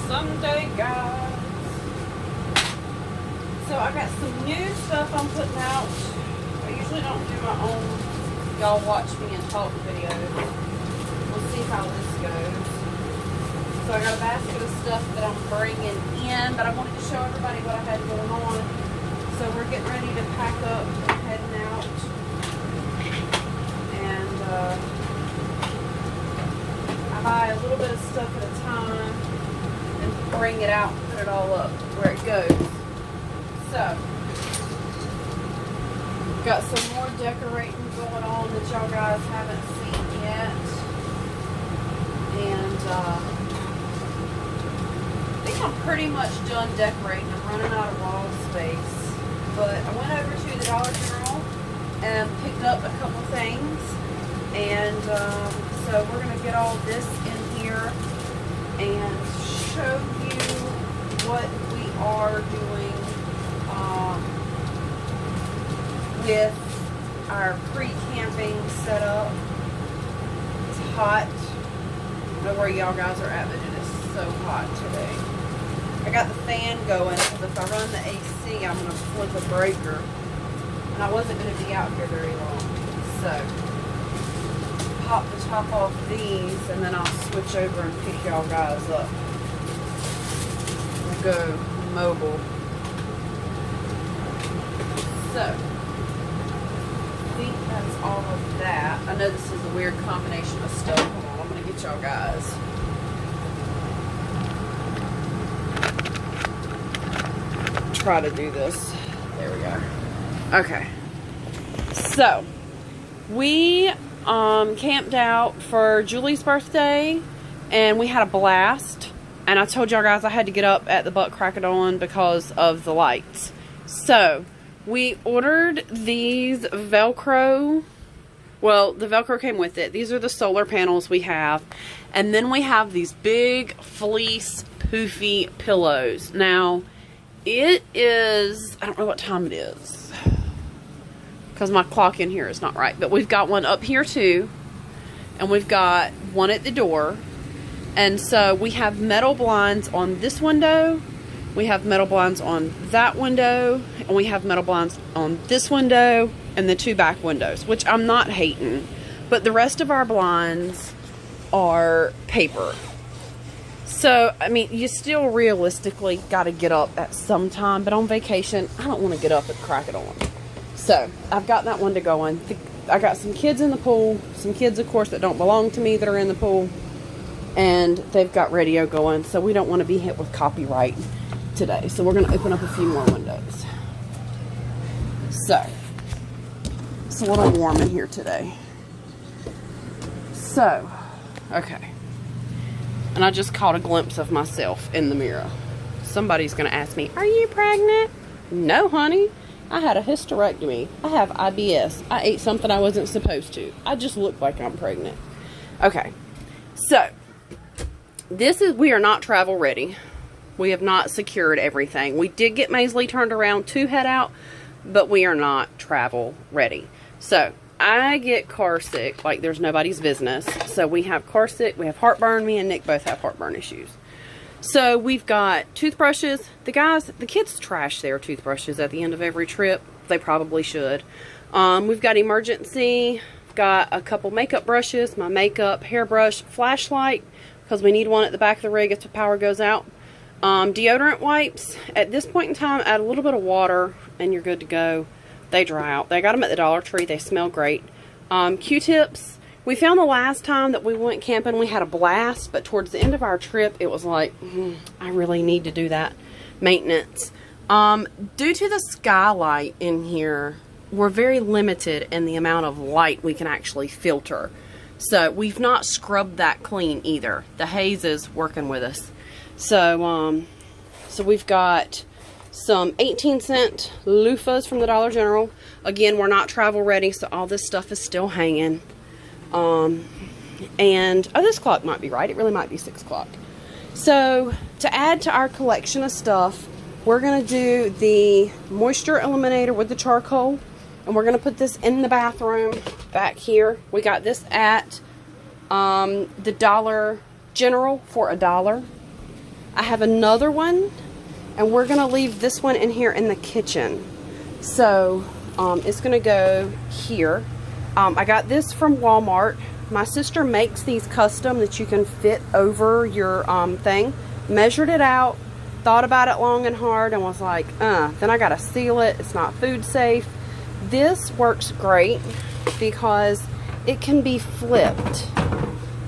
Sunday, guys. So I got some new stuff I'm putting out. I usually don't do my own y'all watch me and talk videos. We'll see how this goes. So I got a basket of stuff that I'm bringing in, but I wanted to show everybody what I had going on. So we're getting ready to pack up and heading out. And I buy a little bit of stuff at a time and bring it out and put it all up where it goes. So, got some more decorating going on that y'all guys haven't seen yet. And I think I'm pretty much done decorating. I'm running out of wall space. But I went over to the Dollar General and picked up a couple things. And so we're going to get all this in here and show you what we are doing with our pre-camping setup. It's hot. I don't know where y'all guys are at, but it is so hot today. I got the fan going because if I run the AC, I'm going to flip a breaker. And I wasn't going to be out here very long. So, pop the top off these and then I'll switch over and pick y'all guys up. We'll go mobile. So, I think that's all of that. I know this is a weird combination of stuff. Hold on, I'm going to get y'all guys. Try to do this. There we go. Okay. So, we camped out for Julie's birthday and we had a blast. And I told y'all guys I had to get up at the butt crack of dawn because of the lights. So, we ordered these Velcro. Well, the Velcro came with it. These are the solar panels we have. And then we have these big fleece poofy pillows. Now, it is, I don't know what time it is because my clock in here is not right. But we've got one up here too. And we've got one at the door. And so we have metal blinds on this window. We have metal blinds on that window, and we have metal blinds on this window and the two back windows, which I'm not hating. But the rest of our blinds are paper. So, I mean, you still realistically got to get up at some time, but on vacation, I don't want to get up at crack of dawn. So, I've got that window going. I got some kids in the pool, some kids, of course, that don't belong to me that are in the pool, and they've got radio going, so we don't want to be hit with copyright today. So we're going to open up a few more windows. So, it's a little warm in here today. So, okay. And I just caught a glimpse of myself in the mirror. Somebody's going to ask me, are you pregnant? No, honey. I had a hysterectomy. I have IBS. I ate something I wasn't supposed to. I just look like I'm pregnant. Okay. So, we are not travel ready. We have not secured everything. We did get Maisley turned around to head out, but we are not travel ready. So, I get car sick like there's nobody's business. So, we have car sick, we have heartburn. Me and Nick both have heartburn issues. So, we've got toothbrushes. The kids trash their toothbrushes at the end of every trip. They probably should. We've got emergency. Got a couple makeup brushes, my makeup, hairbrush, flashlight, because we need one at the back of the rig if the power goes out. Deodorant wipes. At this point in time, add a little bit of water and you're good to go. They dry out. They got them at the Dollar Tree. They smell great. Q-tips. We found the last time that we went camping, we had a blast, but towards the end of our trip, it was like, I really need to do that maintenance. Due to the skylight in here, we're very limited in the amount of light we can actually filter. So we've not scrubbed that clean either. The haze is working with us. So we've got some 18-cent loofahs from the Dollar General. Again, we're not travel ready, so all this stuff is still hanging. And, oh, this clock might be right. It really might be 6 o'clock. So, to add to our collection of stuff, we're going to do the moisture eliminator with the charcoal. And we're going to put this in the bathroom back here. We got this at the Dollar General for $1. I have another one, and we're gonna leave this one in here in the kitchen. So it's gonna go here. I got this from Walmart. My sister makes these custom that you can fit over your thing. Measured it out, thought about it long and hard, and was like, then I gotta seal it. It's not food safe. This works great because it can be flipped.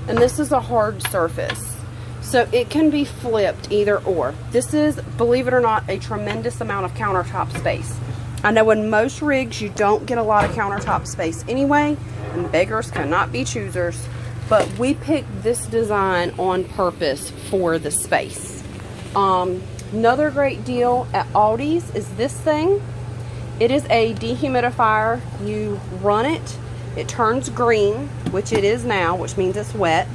And this is a hard surface. So it can be flipped either or. This is, believe it or not, a tremendous amount of countertop space. I know in most rigs you don't get a lot of countertop space anyway, and beggars cannot be choosers, but we picked this design on purpose for the space. Another great deal at Aldi's is this thing. It is a dehumidifier. You run it, it turns green, which it is now, which means it's wet.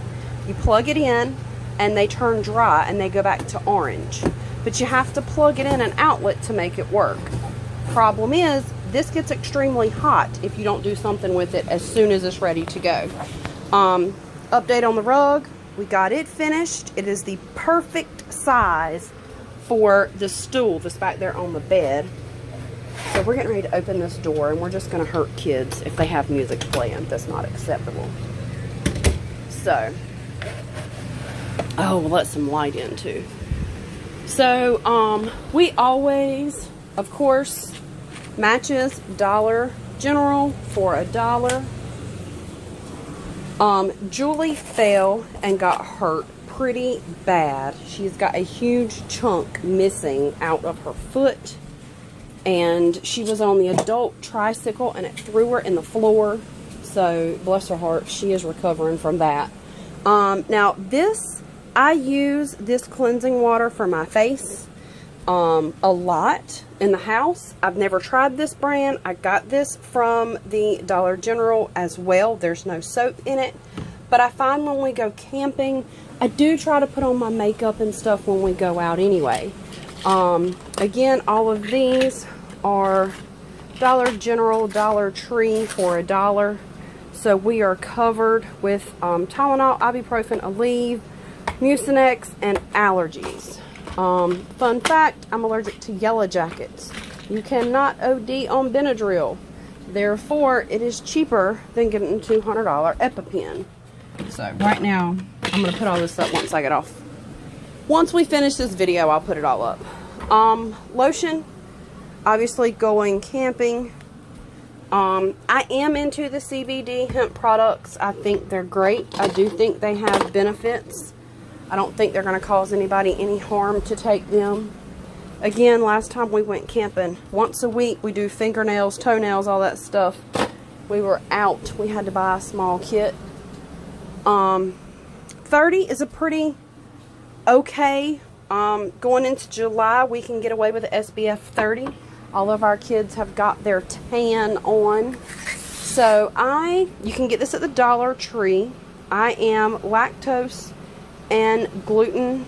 You plug it in and they turn dry and they go back to orange. But you have to plug it in an outlet to make it work. Problem is, this gets extremely hot if you don't do something with it as soon as it's ready to go. Update on the rug. We got it finished. It is the perfect size for the stool that's back there on the bed. So we're getting ready to open this door, and we're just going to hurt kids if they have music playing. That's not acceptable. So, oh, we'll let some light in too. So, we always, of course, matches Dollar General for $1. Julie fell and got hurt pretty bad. She's got a huge chunk missing out of her foot, and she was on the adult tricycle and it threw her in the floor. So bless her heart, she is recovering from that. Now this, I use this cleansing water for my face a lot in the house. I've never tried this brand. I got this from the Dollar General as well. There's no soap in it, but I find when we go camping, I do try to put on my makeup and stuff when we go out anyway. Again, all of these are Dollar General, Dollar Tree for $1. So we are covered with Tylenol, ibuprofen, Aleve, Mucinex, and allergies. Fun fact, I'm allergic to yellow jackets. You cannot OD on Benadryl. Therefore, it is cheaper than getting a $200 EpiPen. So right now, I'm going to put all this up once I get off. Once we finish this video, I'll put it all up. Lotion, obviously going camping. I am into the CBD hemp products. I think they're great. I do think they have benefits. I don't think they're going to cause anybody any harm to take them. Again, last time we went camping, once a week we do fingernails, toenails, all that stuff. We were out. We had to buy a small kit. 30 is a pretty okay. Going into July, we can get away with the SPF 30. All of our kids have got their tan on. So you can get this at the Dollar Tree. I am lactose and gluten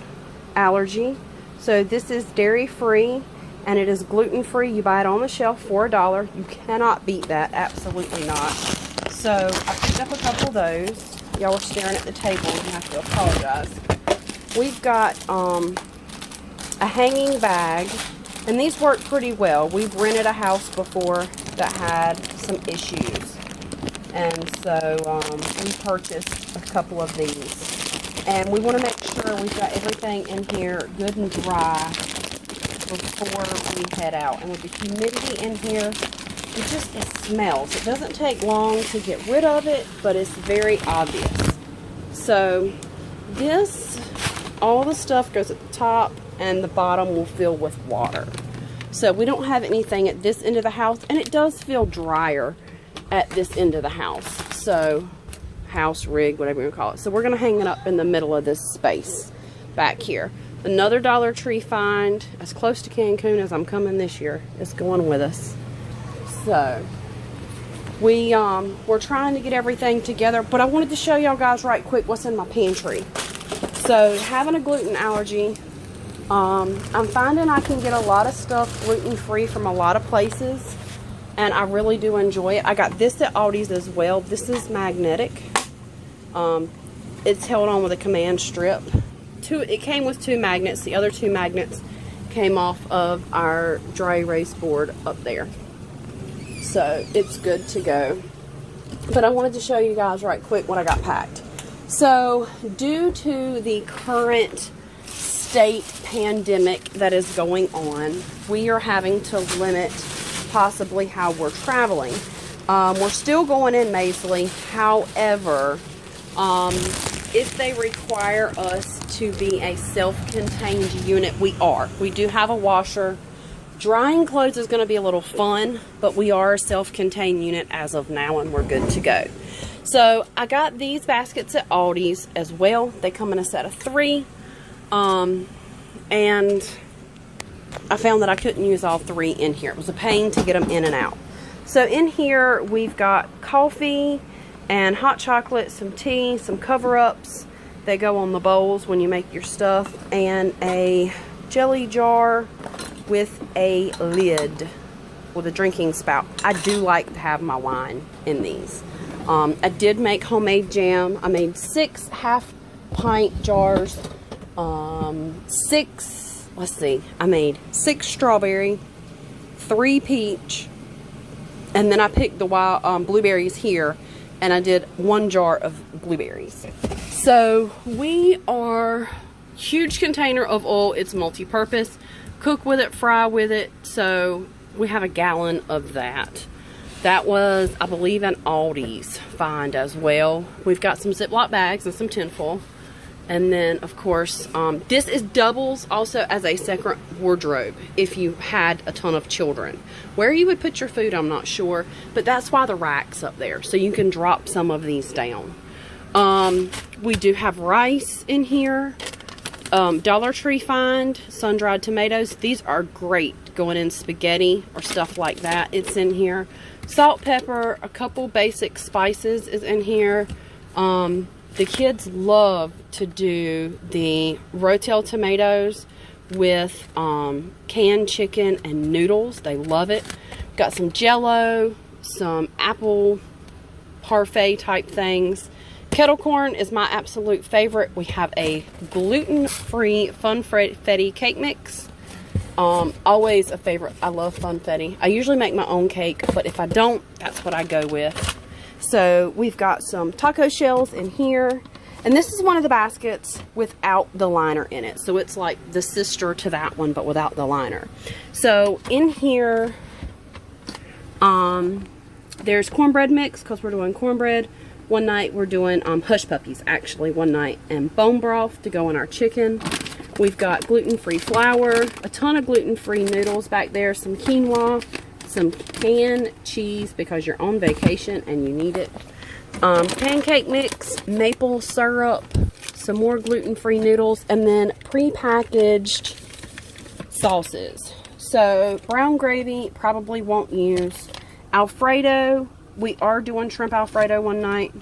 allergy. So this is dairy free and it is gluten free. You buy it on the shelf for $1. You cannot beat that, absolutely not. So I picked up a couple of those. Y'all were staring at the table and I have to apologize. We've got a hanging bag, and these work pretty well. We've rented a house before that had some issues, and so we purchased a couple of these. And we want to make sure we've got everything in here good and dry before we head out. And with the humidity in here, it smells. It doesn't take long to get rid of it, but it's very obvious. So this, all the stuff goes at the top and the bottom will fill with water. So we don't have anything at this end of the house, and it does feel drier at this end of the house. So house, rig, whatever you want to call it. So we're going to hang it up in the middle of this space back here. Another Dollar Tree find, as close to Cancun as I'm coming this year. It's going with us. So we're trying to get everything together, but I wanted to show y'all guys right quick what's in my pantry. So having a gluten allergy, I'm finding I can get a lot of stuff gluten-free from a lot of places, and I really do enjoy it. I got this at Aldi's as well. This is magnetic. It's held on with a command strip it came with 2 magnets. The other 2 magnets came off of our dry erase board up there. So it's good to go. But I wanted to show you guys right quick what I got packed. So due to the current state pandemic that is going on, we are having to limit possibly how we're traveling. We're still going in Maisley. However, if they require us to be a self-contained unit, we are. We do have a washer. Drying clothes is going to be a little fun, but we are a self-contained unit as of now, and we're good to go. So I got these baskets at Aldi's as well. They come in a set of 3. And I found that I couldn't use all 3 in here. It was a pain to get them in and out. So in here we've got coffee and hot chocolate, some tea, some cover-ups. They go on the bowls when you make your stuff, and a jelly jar with a lid with a drinking spout. I do like to have my wine in these. I did make homemade jam. I made 6 half-pint jars. I made 6 strawberry, 3 peach, and then I picked the wild blueberries here, and I did 1 jar of blueberries. So we are huge container of oil. It's multi-purpose. Cook with it, fry with it. So we have a gallon of that. That was, I believe, an Aldi's find as well. We've got some Ziploc bags and some tinfoil. And then, of course, this is doubles also as a second wardrobe if you had a ton of children. Where you would put your food, I'm not sure. But that's why the rack's up there, so you can drop some of these down. We do have rice in here. Dollar Tree find, sun-dried tomatoes. These are great going in spaghetti or stuff like that. It's in here. Salt, pepper, a couple basic spices is in here. The kids love to do the Rotel tomatoes with canned chicken and noodles. They love it. Got some Jell-O, some apple parfait type things. Kettle corn is my absolute favorite. We have a gluten-free funfetti cake mix. Always a favorite. I love funfetti. I usually make my own cake, but if I don't, that's what I go with. So we've got some taco shells in here. And this is one of the baskets without the liner in it. So it's like the sister to that one, but without the liner. So in here, there's cornbread mix, because we're doing cornbread. One night we're doing hush puppies, actually, one night. And bone broth to go in our chicken. We've got gluten-free flour, a ton of gluten-free noodles back there, some quinoa, some canned cheese because you're on vacation and you need it. Pancake mix, maple syrup, some more gluten-free noodles, and then pre-packaged sauces. So brown gravy, probably won't use. Alfredo, we are doing shrimp Alfredo one night.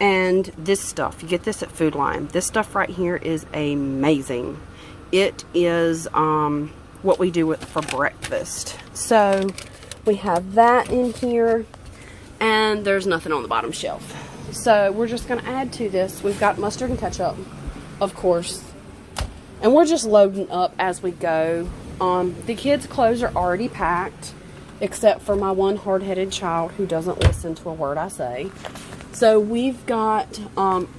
And this stuff, you get this at Food Line. This stuff right here is amazing. It is what we do for breakfast. So we have that in here, and there's nothing on the bottom shelf. So we're just going to add to this. We've got mustard and ketchup, of course, and we're just loading up as we go. The kids' clothes are already packed, except for my one hard-headed child who doesn't listen to a word I say. So we've got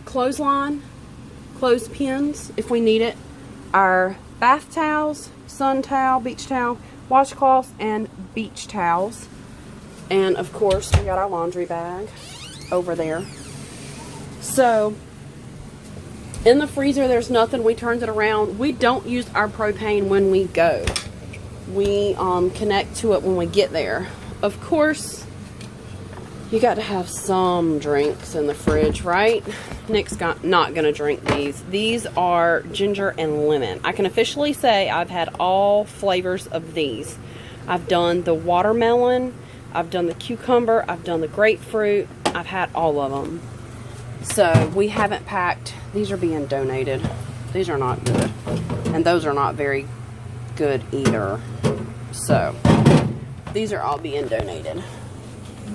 clothesline, clothespins if we need it, our bath towels, sun towel, beach towel, washcloths, and beach towels. And of course we got our laundry bag over there. So in the freezer there's nothing. We turned it around. We don't use our propane when we go. We connect to it when we get there. Of course, you got to have some drinks in the fridge, right? Nick's not going to drink these. These are ginger and lemon. I can officially say I've had all flavors of these. I've done the watermelon, I've done the cucumber, I've done the grapefruit. I've had all of them. So we haven't packed. These are being donated. These are not good. And those are not very good either. So these are all being donated.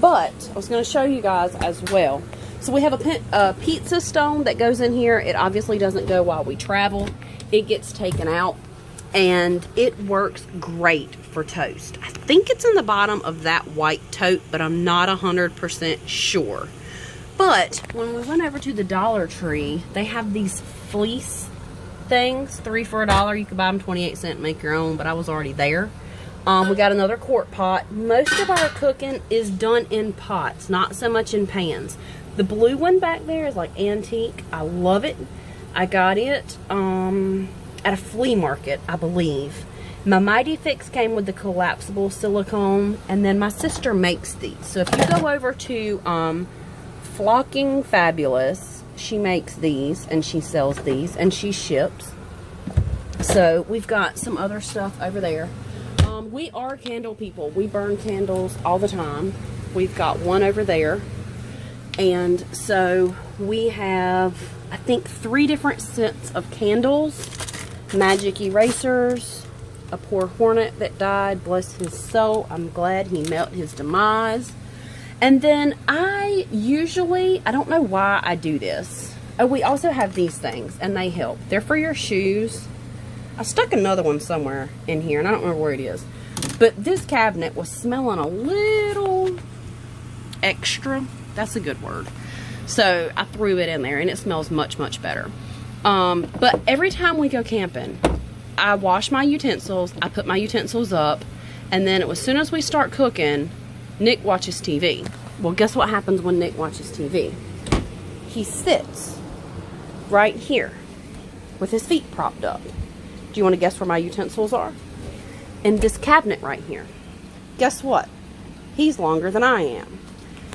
But I was going to show you guys as well. So we have a pizza stone that goes in here. It obviously doesn't go while we travel. It gets taken out, and it works great for toast. I think it's in the bottom of that white tote, but I'm not 100% sure. But when we went over to the Dollar Tree, they have these fleece things, 3 for $1. You could buy them 28 cents, make your own, but I was already there. We got another quart pot. Most of our cooking is done in pots, not so much in pans. The blue one back there is like antique. I love it. I got it at a flea market, I believe. My Mighty Fix came with the collapsible silicone, and then my sister makes these. So if you go over to Flocking Fabulous, she makes these, and she sells these, and she ships. So we've got some other stuff over there. We are candle people. We burn candles all the time. We've got one over there. And so we have, I think, 3 different scents of candles, magic erasers, a poor hornet that died, bless his soul. I'm glad he met his demise. And then I don't know why I do this. Oh, we also have these things, and they help. They're for your shoes. I stuck another one somewhere in here, and I don't remember where it is. But this cabinet was smelling a little extra. That's a good word. So I threw it in there, and it smells much, much better. But every time we go camping, I wash my utensils, I put my utensils up, and then as soon as we start cooking, Nick watches TV. Well, guess what happens when Nick watches TV? He sits right here with his feet propped up. Do you want to guess where my utensils are? In this cabinet right here. Guess what? He's longer than I am.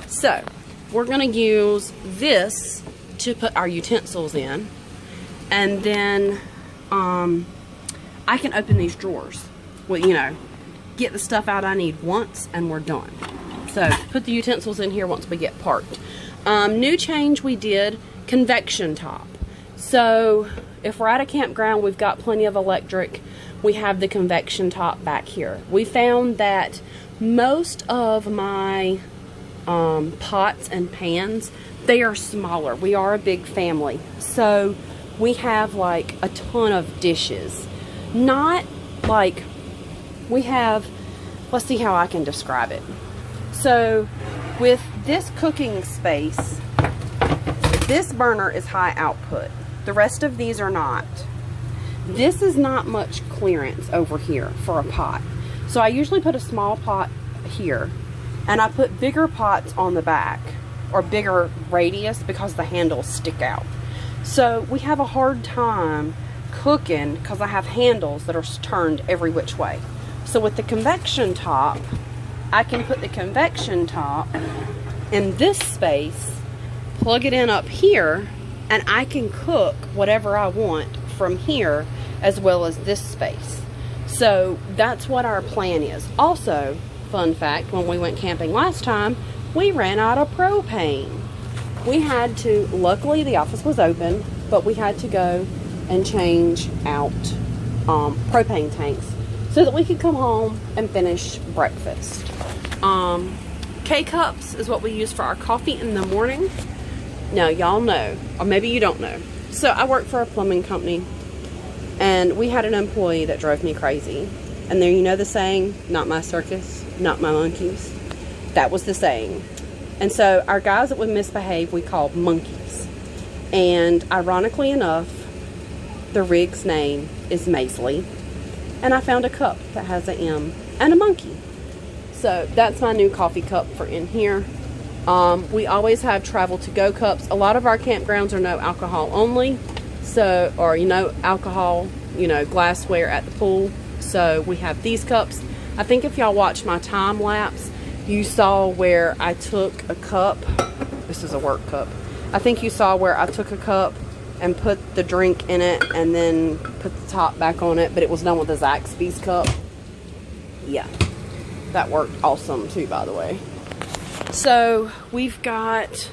So, we're going to use this to put our utensils in. And then, I can open these drawers. Well, you know, get the stuff out I need once and we're done. So, put the utensils in here once we get parked. New change we did, convection top. So, if we're at a campground, we've got plenty of electric. We have the convection top back here. We found that most of my pots and pans, they are smaller. We are a big family. So we have like a ton of dishes. Not like we have, let's see how I can describe it. So with this cooking space, this burner is high output. The rest of these are not. This is not much clearance over here for a pot. So I usually put a small pot here, and I put bigger pots on the back, or bigger radius, because the handles stick out. So we have a hard time cooking because I have handles that are turned every which way. So with the convection top, I can put the convection top in this space, plug it in up here, and I can cook whatever I want from here as well as this space. So that's what our plan is. Also, fun fact, when we went camping last time, we ran out of propane. We had to, luckily the office was open, but we had to go and change out propane tanks so that we could come home and finish breakfast. K-cups is what we use for our coffee in the morning. Now, y'all know, or maybe you don't know. So I work for a plumbing company, and we had an employee that drove me crazy. And there, you know the saying, not my circus, not my monkeys. That was the saying. And so our guys that would misbehave, we called monkeys. And ironically enough, the rig's name is Maisley. And I found a cup that has an M and a monkey. So that's my new coffee cup for in here. We always have travel to go cups. A lot of our campgrounds are no alcohol only. So, or alcohol, glassware at the pool. So we have these cups. I think if y'all watched my time lapse, you saw where I took a cup. This is a work cup. I think you saw where I took a cup and put the drink in it and then put the top back on it, but it was done with a Zaxby's cup. Yeah, that worked awesome too, by the way. So we've got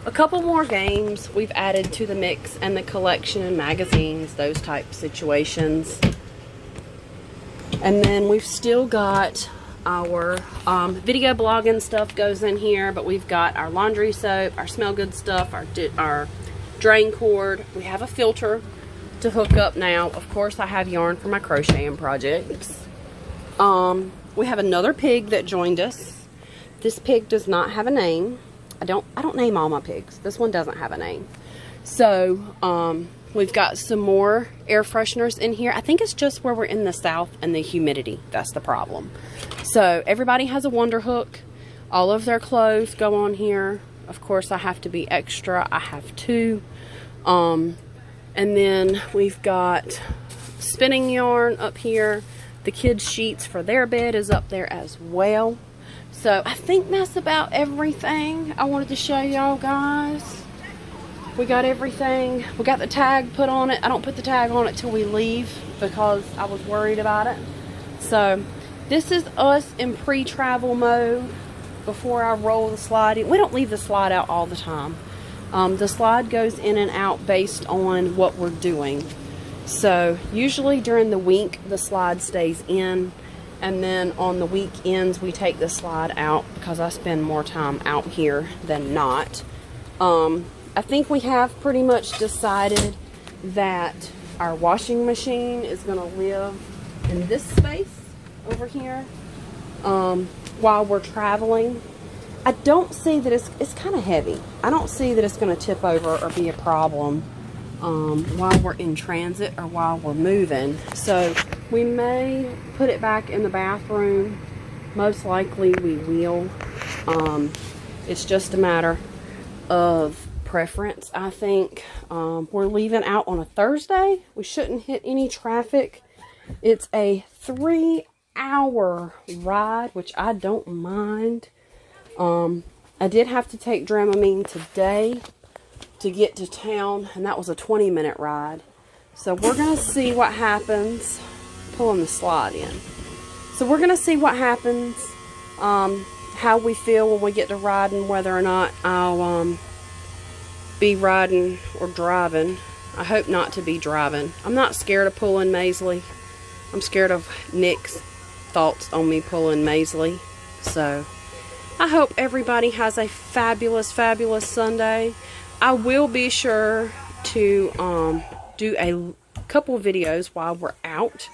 a couple more games we've added to the mix and the collection, magazines, those type situations. And then we've still got our video blogging stuff goes in here, but we've got our laundry soap, our smell good stuff, our drain cord. We have a filter to hook up now. Of course, I have yarn for my crocheting projects. We have another pig that joined us. This pig does not have a name. I don't name all my pigs. This one doesn't have a name. So, we've got some more air fresheners in here. I think it's just where we're in the south and the humidity. That's the problem. So, everybody has a Wonder Hook. All of their clothes go on here. Of course, I have to be extra. I have two. And then we've got spinning yarn up here. The kids' sheets for their bed is up there as well. So I think that's about everything I wanted to show y'all guys. We got everything. We got the tag put on it. I don't put the tag on it till we leave because I was worried about it. So this is us in pre-travel mode before I roll the slide in. We don't leave the slide out all the time. The slide goes in and out based on what we're doing. So usually during the week the slide stays in. And then on the weekends, we take the slide out because I spend more time out here than not. I think we have pretty much decided that our washing machine is going to live in this space over here while we're traveling. I don't see that it's kind of heavy. I don't see that it's going to tip over or be a problem while we're in transit or while we're moving. So we may put it back in the bathroom. Most likely we will. It's just a matter of preference, I think. We're leaving out on a Thursday. We shouldn't hit any traffic. It's a 3-hour ride, which I don't mind. I did have to take Dramamine today to get to town, and that was a 20-minute ride. So we're going to see what happens. Pulling the slide in. So we're going to see what happens, how we feel when we get to riding, whether or not I'll be riding or driving. I hope not to be driving. I'm not scared of pulling Maisley. I'm scared of Nick's thoughts on me pulling Maisley. So I hope everybody has a fabulous, fabulous Sunday. I will be sure to do a couple videos while we're out.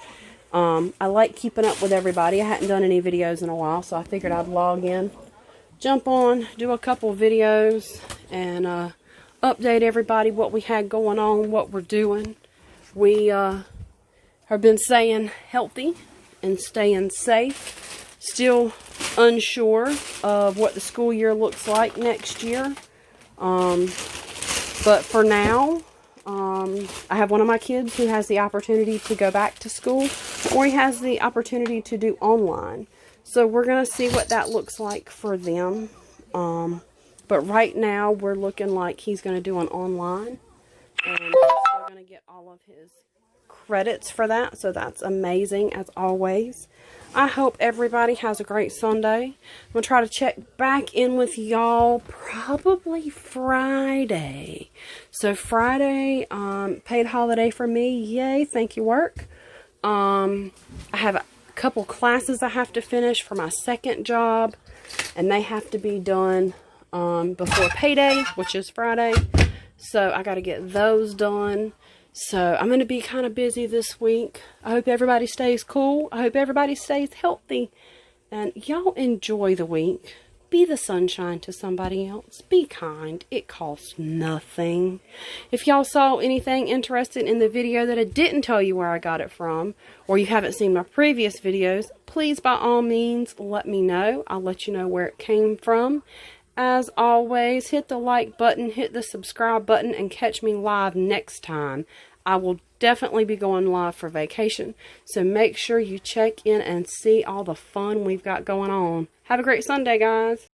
I like keeping up with everybody. I hadn't done any videos in a while, so I figured I'd log in, jump on, do a couple videos, and update everybody what we had going on, what we're doing. We have been staying healthy and staying safe. Still unsure of what the school year looks like next year. But for now, I have one of my kids who has the opportunity to go back to school, or he has the opportunity to do online. So we're going to see what that looks like for them. But right now, we're looking like he's going to do an online. And he's still going to get all of his credits for that. So that's amazing, as always. I hope everybody has a great Sunday. I'm going to try to check back in with y'all probably Friday. So Friday, paid holiday for me. Yay, thank you, work. I have a couple classes I have to finish for my second job. And they have to be done before payday, which is Friday. So I got to get those done. So I'm going to be kind of busy this week. I hope everybody stays cool. I hope everybody stays healthy. And y'all enjoy the week. Be the sunshine to somebody else. Be kind. It costs nothing. If y'all saw anything interesting in the video that I didn't tell you where I got it from, or you haven't seen my previous videos, please by all means let me know. I'll let you know where it came from. As always, hit the like button, hit the subscribe button, and catch me live next time. I will definitely be going live for vacation, so make sure you check in and see all the fun we've got going on. Have a great Sunday, guys.